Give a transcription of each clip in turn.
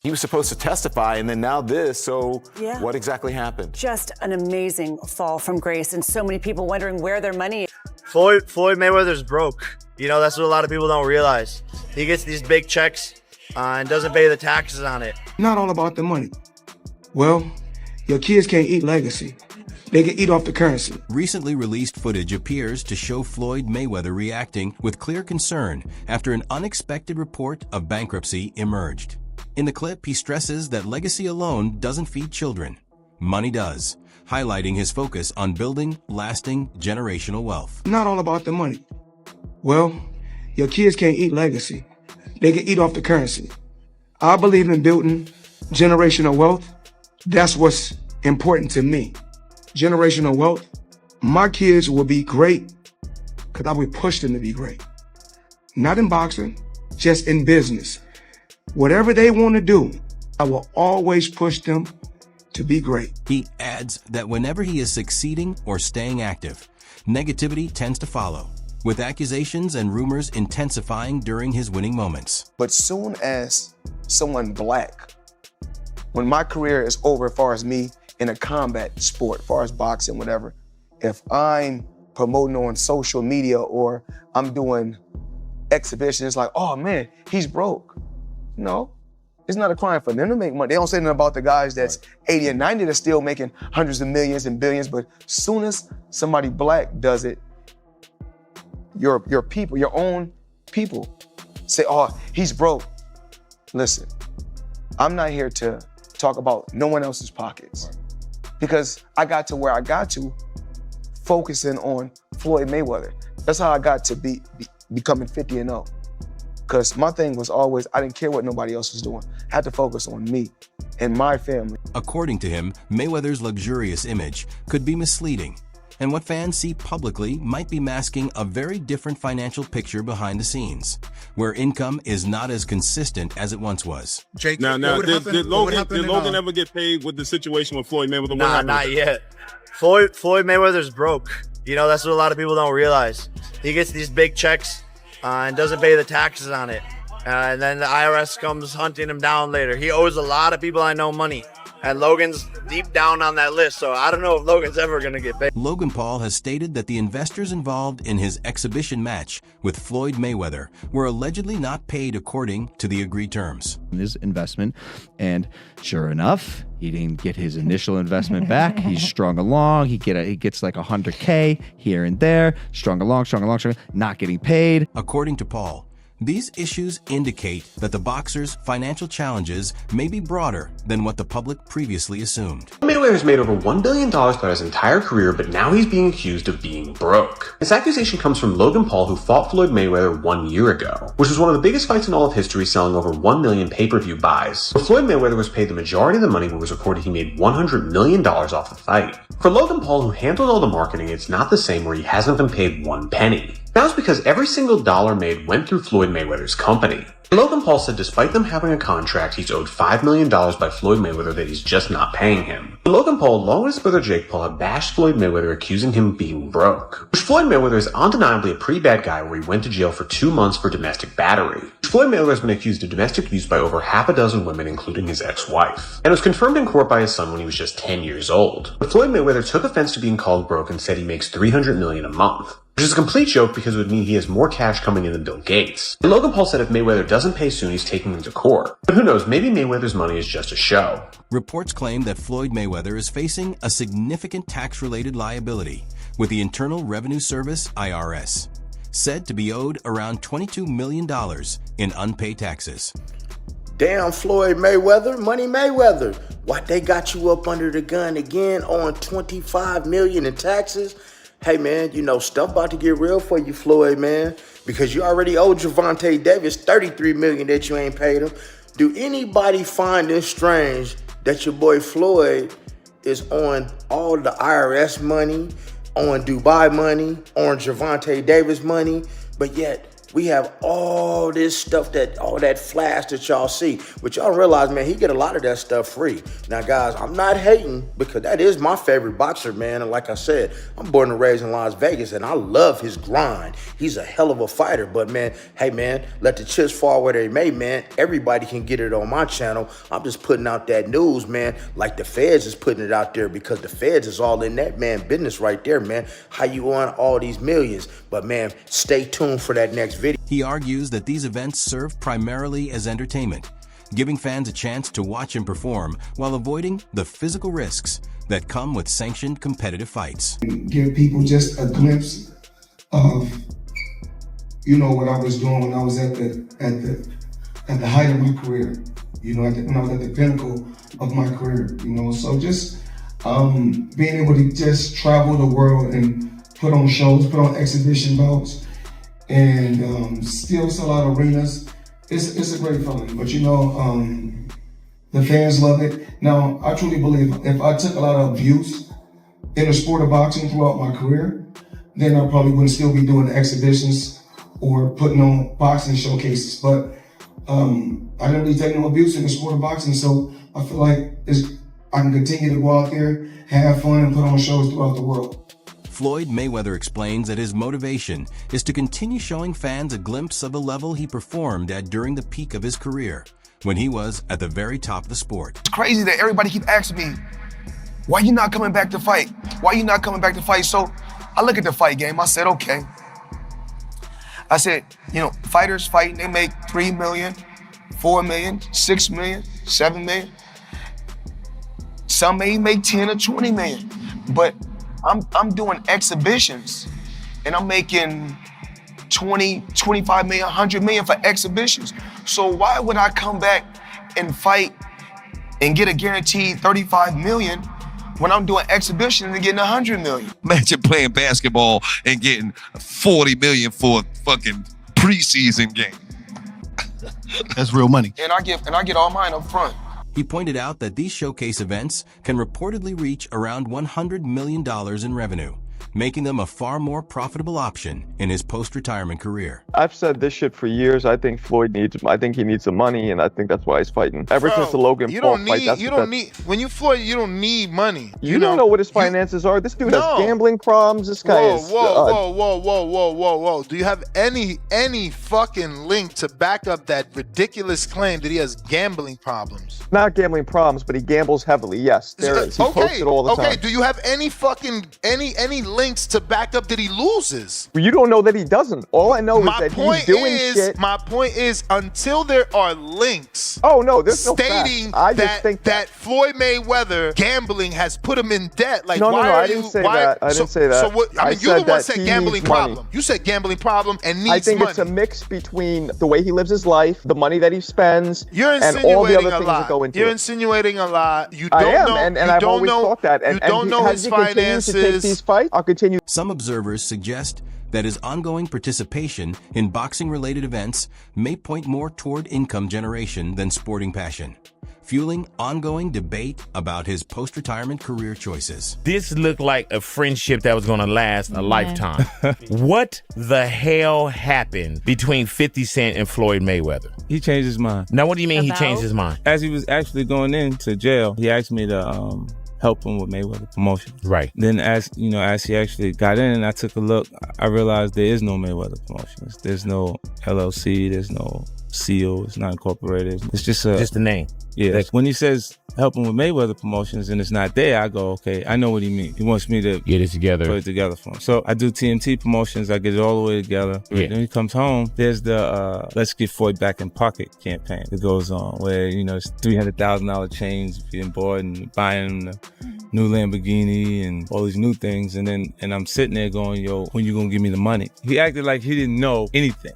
He was supposed to testify, and then now this. So Yeah. what exactly happened? Just an amazing fall from grace, and so many people wondering where their money is. Floyd Mayweather's broke. You know, that's what a lot of people don't realize. He gets these big checks and doesn't pay the taxes on it. Not all about the money. Well, your kids can't eat legacy. They can eat off the currency. Recently released footage appears to show Floyd Mayweather reacting with clear concern after an unexpected report of bankruptcy emerged. In the clip, he stresses that legacy alone doesn't feed children. Money does, highlighting his focus on building lasting generational wealth. Not all about the money. Well, your kids can't eat legacy. They can eat off the currency. I believe in building generational wealth. That's what's important to me. Generational wealth. My kids will be great because I will push them to be great. Not in boxing, just in business. Whatever they want to do, I will always push them to be great. He adds that whenever he is succeeding or staying active, negativity tends to follow, with accusations and rumors intensifying during his winning moments. But soon as someone black, when my career is over as far as me in a combat sport, as far as boxing, whatever, if I'm promoting on social media or I'm doing exhibitions, it's like, oh man, he's broke. No, it's not a crime for them to make money. They don't say nothing about the guys that's 80 and 90 that's still making hundreds of millions and billions, but soon as somebody black does it, your people, your own people say, oh, he's broke. Listen, I'm not here to talk about no one else's pockets because I got to where I got to focusing on Floyd Mayweather. That's how I got to becoming 50-0. Because my thing was always, I didn't care what nobody else was doing. I had to focus on me and my family. According to him, Mayweather's luxurious image could be misleading, and what fans see publicly might be masking a very different financial picture behind the scenes, where income is not as consistent as it once was. Jake, Now, did Logan ever get paid with the situation with Floyd Mayweather? Nah, not yet. Floyd Mayweather's broke. You know, that's what a lot of people don't realize. He gets these big checks and doesn't pay the taxes on it. And then the IRS comes hunting him down later. He owes a lot of people I know money. And Logan's deep down on that list, so I don't know if Logan's ever going to get paid. Logan Paul has stated that the investors involved in his exhibition match with Floyd Mayweather were allegedly not paid according to the agreed terms. His investment, and sure enough, he didn't get his initial investment back. He's strung along. He gets like $100K here and there, strung along, not getting paid. According to Paul, these issues indicate that the boxer's financial challenges may be broader than what the public previously assumed. Mayweather has made over $1 billion throughout his entire career, but now he's being accused of being broke. This accusation comes from Logan Paul, who fought Floyd Mayweather 1 year ago, which was one of the biggest fights in all of history, selling over 1 million pay-per-view buys. But Floyd Mayweather was paid the majority of the money, but was reported he made $100 million off the fight. For Logan Paul, who handled all the marketing, it's not the same where he hasn't been paid one penny. That was because every single dollar made went through Floyd Mayweather's company. Logan Paul said despite them having a contract, he's owed $5 million by Floyd Mayweather that he's just not paying him. Logan Paul, along with his brother Jake Paul, have bashed Floyd Mayweather, accusing him of being broke. Which Floyd Mayweather is undeniably a pretty bad guy, where he went to jail for 2 months for domestic battery. Floyd Mayweather has been accused of domestic abuse by over half a dozen women, including his ex-wife, and was confirmed in court by his son when he was just 10 years old. But Floyd Mayweather took offense to being called broke and said he makes $300 million a month. Which is a complete joke because it would mean he has more cash coming in than Bill Gates. And Logan Paul said if Mayweather doesn't pay soon, he's taking him to court. But who knows, maybe Mayweather's money is just a show. Reports claim that Floyd Mayweather is facing a significant tax-related liability with the Internal Revenue Service, IRS, said to be owed around $22 million in unpaid taxes. Damn, Floyd Mayweather, Money Mayweather. Why they got you up under the gun again on $25 million in taxes? Hey man, you know, stuff about to get real for you, Floyd, man, because you already owe Gervonta Davis $33 million that you ain't paid him. Do anybody find it strange that your boy Floyd is on all the IRS money, on Dubai money, on Gervonta Davis money, but yet We have all this stuff all that flash that y'all see. But y'all realize, man, he get a lot of that stuff free. Now, guys, I'm not hating because that is my favorite boxer, man. And like I said, I'm born and raised in Las Vegas and I love his grind. He's a hell of a fighter. But, man, hey, man, let the chips fall where they may, man. Everybody can get it on my channel. I'm just putting out that news, man, like the feds is putting it out there because the feds is all in that, man, business right there, man. How you on all these millions? But, man, stay tuned for that next video. He argues that these events serve primarily as entertainment, giving fans a chance to watch him perform while avoiding the physical risks that come with sanctioned competitive fights. Give people just a glimpse of, you know, what I was doing when I was at the height of my career, you know, when I was at the pinnacle of my career, you know. So just being able to just travel the world and put on shows, put on exhibition bouts, and still sell out arenas. It's a great feeling, but you know, the fans love it. Now, I truly believe if I took a lot of abuse in the sport of boxing throughout my career, then I probably wouldn't still be doing the exhibitions or putting on boxing showcases. But I didn't really take no abuse in the sport of boxing, so I feel like I can continue to go out there, have fun, and put on shows throughout the world. Floyd Mayweather explains that his motivation is to continue showing fans a glimpse of the level he performed at during the peak of his career, when he was at the very top of the sport. It's crazy that everybody keep asking me, why you not coming back to fight? Why you not coming back to fight? So I look at the fight game, I said, okay. I said, you know, fighters fighting, they make 3 million, 4 million, 6 million, 7 million. Some may make 10 or 20 million, but I'm doing exhibitions and I'm making 20, 25 million, 100 million for exhibitions. So why would I come back and fight and get a guaranteed 35 million when I'm doing exhibitions and getting 100 million? Imagine playing basketball and getting 40 million for a fucking preseason game. That's real money. And I get all mine up front. He pointed out that these showcase events can reportedly reach around $100 million in revenue, making them a far more profitable option in his post-retirement career. I've said this shit for years. I think I think he needs some money, and I think that's why he's fighting. Ever since the Logan Paul fight, when you Floyd, you don't need money. You don't know what his finances are. This dude has gambling problems. This guy is. Whoa. Do you have any fucking link to back up that ridiculous claim that he has gambling problems? Not gambling problems, but he gambles heavily. Yes, there is. He posts it all the time. Okay, do you have any fucking any links to back up that he loses? You don't know that he doesn't. All I know is that he's doing shit. My point is, until there are links there's stating no fact. that Floyd Mayweather gambling has put him in debt. Like, no, I didn't say that. I didn't say that. So what? I mean, you're the one that said gambling problem. You said gambling problem and needs money. I think it's a mix between the way he lives his life, the money that he spends, and all the other things that go into it. You're insinuating a lot. You don't know. And I've always thought that. You don't know his finances. To take these fights, I'll continue. Some observers suggest that his ongoing participation in boxing-related events may point more toward income generation than sporting passion, fueling ongoing debate about his post-retirement career choices. This looked like a friendship that was going to last a lifetime. What the hell happened between 50 Cent and Floyd Mayweather? He changed his mind. Now, what do you mean he changed his mind? As he was actually going into jail, he asked me to help him with Mayweather Promotions. Right. Then as he actually got in and I took a look, I realized there is no Mayweather Promotions. There's no LLC, there's no seal, it's not incorporated. It's just a name. Yeah. When he says help him with Mayweather Promotions and it's not there, I go, okay, I know what he means. He wants me to get it together. Put it together for him. So I do TMT Promotions, I get it all the way together. Yeah. Then he comes home, there's the Let's Get Floyd Back in Pocket campaign that goes on where, it's $300,000 chains being bought and buying the new Lamborghini and all these new things. And I'm sitting there going, yo, when you gonna give me the money? He acted like he didn't know anything.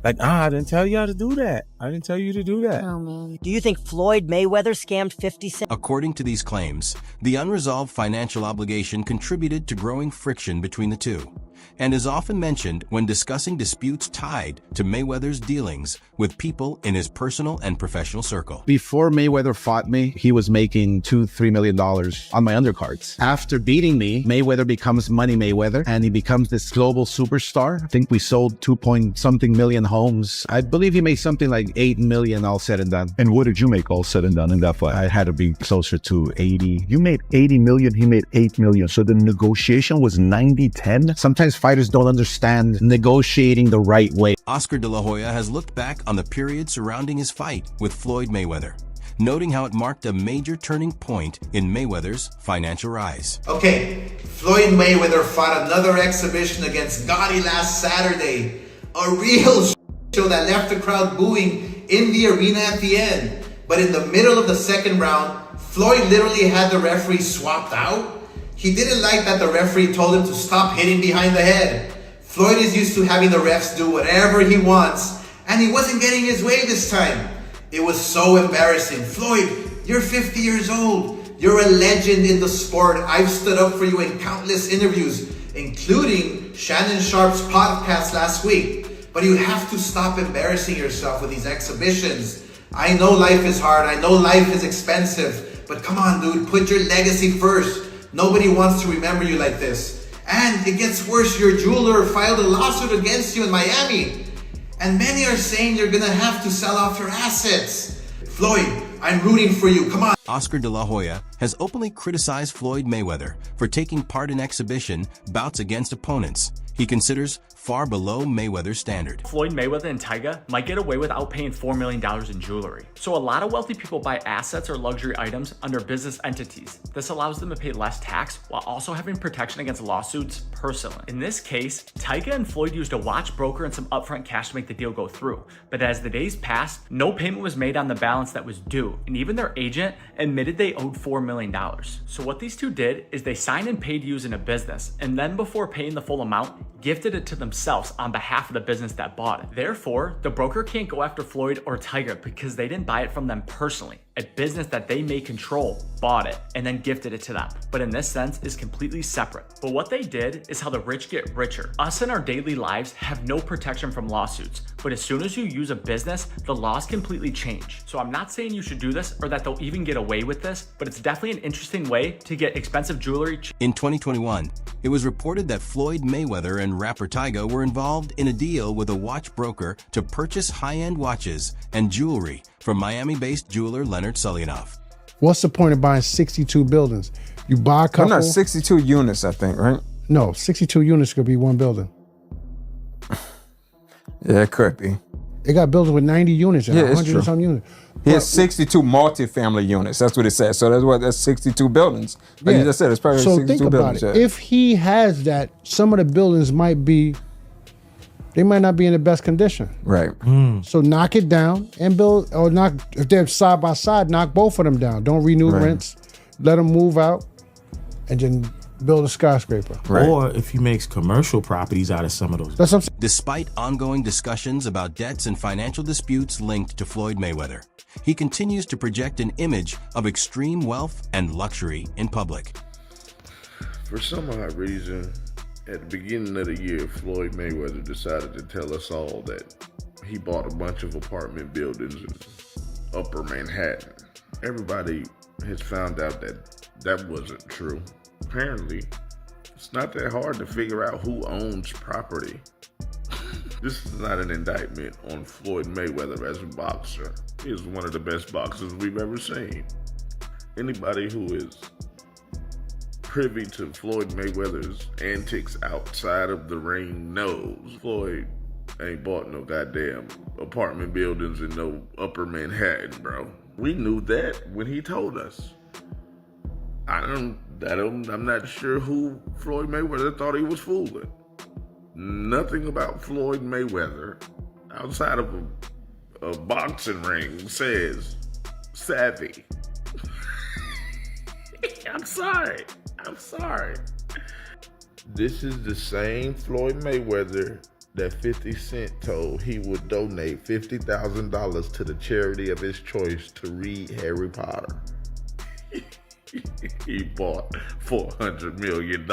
Like, I didn't tell y'all to do that. I didn't tell you to do that. Oh, man. Do you think Floyd Mayweather scammed 50 Cent? According to these claims, the unresolved financial obligation contributed to growing friction between the two, and is often mentioned when discussing disputes tied to Mayweather's dealings with people in his personal and professional circle. Before Mayweather fought me, he was making $2-3 million on my undercards. After beating me, Mayweather becomes Money Mayweather, and he becomes this global superstar. I think we sold 2-point-something million homes. I believe he made something like 8 million all said and done. And what did you make all said and done in that fight? I had to be closer to 80. You made 80 million, he made 8 million. So the negotiation was 90-10? Sometimes fighters don't understand negotiating the right way. Oscar De La Hoya has looked back on the period surrounding his fight with Floyd Mayweather, noting how it marked a major turning point in Mayweather's financial rise. Okay, Floyd Mayweather fought another exhibition against Gotti last Saturday. A real show that left the crowd booing in the arena at the end. But in the middle of the second round, Floyd literally had the referee swapped out. He didn't like that the referee told him to stop hitting behind the head. Floyd is used to having the refs do whatever he wants, and he wasn't getting his way this time. It was so embarrassing. Floyd, you're 50 years old. You're a legend in the sport. I've stood up for you in countless interviews, including Shannon Sharp's podcast last week. But you have to stop embarrassing yourself with these exhibitions. I know life is hard. I know life is expensive. But come on, dude, put your legacy first. Nobody wants to remember you like this. And it gets worse. Your jeweler filed a lawsuit against you in Miami. And many are saying you're gonna have to sell off your assets. Floyd, I'm rooting for you. Come on. Oscar De La Hoya has openly criticized Floyd Mayweather for taking part in exhibition bouts against opponents he considers far below Mayweather's standard. Floyd Mayweather and Tyga might get away without paying $4 million in jewelry. So a lot of wealthy people buy assets or luxury items under business entities. This allows them to pay less tax while also having protection against lawsuits personally. In this case, Tyga and Floyd used a watch broker and some upfront cash to make the deal go through. But as the days passed, no payment was made on the balance that was due, and even their agent admitted they owed $4 million. So what these two did is they signed and paid using a business, and then before paying the full amount, gifted it to themselves on behalf of the business that bought it. Therefore, the broker can't go after Floyd or Tyga because they didn't buy it from them personally. A business that they may control bought it and then gifted it to them, but in this sense is completely separate. But what they did is how the rich get richer. Us in our daily lives have no protection from lawsuits, but as soon as you use a business, the laws completely change. So I'm not saying you should do this or that they'll even get away with this, but it's definitely an interesting way to get expensive jewelry. In 2021, it was reported that Floyd Mayweather and rapper Tyga were involved in a deal with a watch broker to purchase high-end watches and jewelry from Miami-based jeweler Leonard Sullianoff. What's the point of buying 62 buildings? You buy a couple. I'm not 62 units, I think, right? No, 62 units could be one building. Yeah, it could be. They got buildings with 90 units and Yeah, 100 it's true. and some units. He has 62 multifamily units. That's what it says. So that's 62 buildings. Like you just said, it's probably so 62 think about buildings. it. Yeah. If he has that, some of the buildings might not be in the best condition. Right. So knock it down and build, or knock, if they're side by side, knock both of them down. Don't renew rents. Let them move out and then build a skyscraper. Or if he makes commercial properties out of some of those. That's what I'm saying. Despite ongoing discussions about debts and financial disputes linked to Floyd Mayweather, he continues to project an image of extreme wealth and luxury in public. For some odd reason, at the beginning of the year, Floyd Mayweather decided to tell us all that he bought a bunch of apartment buildings in Upper Manhattan. Everybody has found out that that wasn't true. Apparently, it's not that hard to figure out who owns property. This is not an indictment on Floyd Mayweather as a boxer. He is one of the best boxers we've ever seen. Anybody who is privy to Floyd Mayweather's antics outside of the ring knows Floyd ain't bought no goddamn apartment buildings in no Upper Manhattan, bro. We knew that when he told us. I'm not sure who Floyd Mayweather thought he was fooling. Nothing about Floyd Mayweather outside of a boxing ring says savvy. I'm sorry. This is the same Floyd Mayweather that 50 Cent told he would donate $50,000 to the charity of his choice to read Harry Potter. He bought $400 million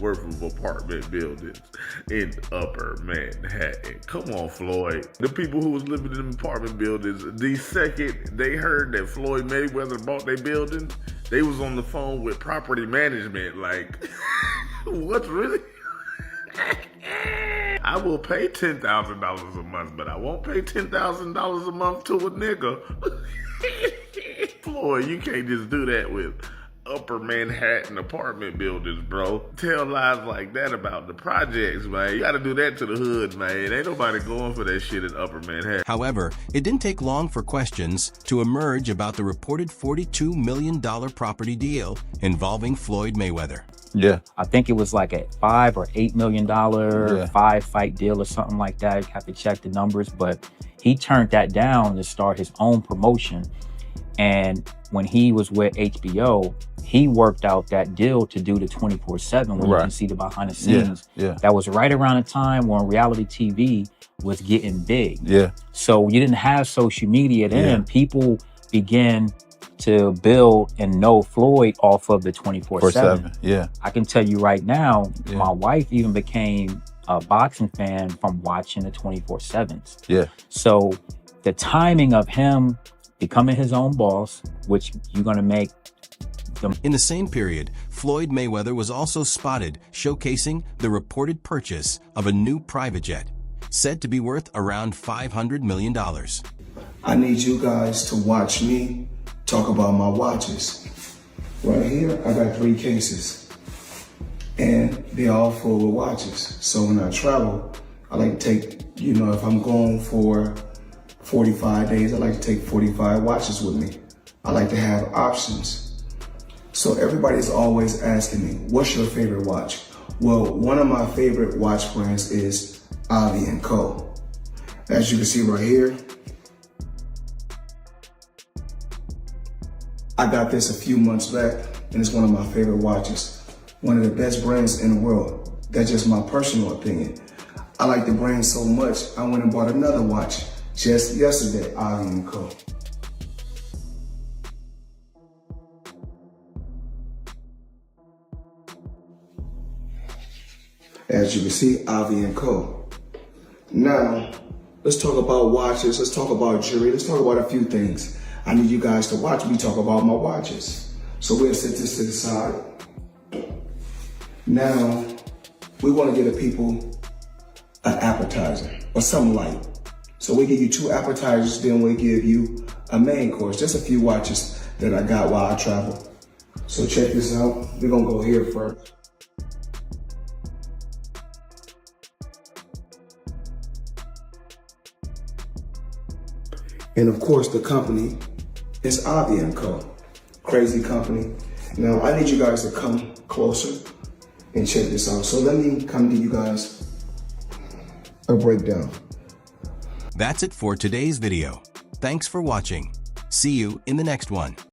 worth of apartment buildings in Upper Manhattan. Come on, Floyd. The people who was living in apartment buildings, the second they heard that Floyd Mayweather bought their building, they was on the phone with property management. Like, what's really? I will pay $10,000 a month, but I won't pay $10,000 a month to a nigga. Floyd, you can't just do that with Upper Manhattan apartment buildings, bro. Tell lies like that about the projects, man. You gotta do that to the hood, man. Ain't nobody going for that shit in Upper Manhattan. However, it didn't take long for questions to emerge about the reported $42 million property deal involving Floyd Mayweather. Yeah. I think it was like a $5 or $8 million 5-fight deal or something like that. You have to check the numbers, but he turned that down to start his own promotion. And when he was with HBO, he worked out that deal to do the 24/7 where you can see the behind the scenes. That was right around the time when reality TV was getting big. So you didn't have social media then. People began to build and know Floyd off of the 24/7. I can tell you right now, my wife even became a boxing fan from watching the 24/7s. So the timing of him becoming his own boss, which you're going to make them. In the same period, Floyd Mayweather was also spotted showcasing the reported purchase of a new private jet, said to be worth around $500 million. I need you guys to watch me talk about my watches. Right here, I got 3 cases, and they're all full of watches. So when I travel, I like to take, if I'm going for 45 days, I like to take 45 watches with me. I like to have options. So everybody's always asking me, what's your favorite watch? Well, one of my favorite watch brands is Avi & Co. As you can see right here, I got this a few months back, and it's one of my favorite watches. One of the best brands in the world. That's just my personal opinion. I like the brand so much, I went and bought another watch just yesterday, Avi & Co. As you can see, Avi & Co. Now, let's talk about watches, let's talk about jewelry, let's talk about a few things. I need you guys to watch me talk about my watches. So we'll set this to the side. Now, we want to give the people an appetizer or something light. So we give you 2 appetizers, then we give you a main course. Just a few watches that I got while I travel. So check this out. We're gonna go here first. And of course, the company is Avi & Co. Crazy company. Now, I need you guys to come closer and check this out. So let me come to you guys a breakdown. That's it for today's video. Thanks for watching. See you in the next one.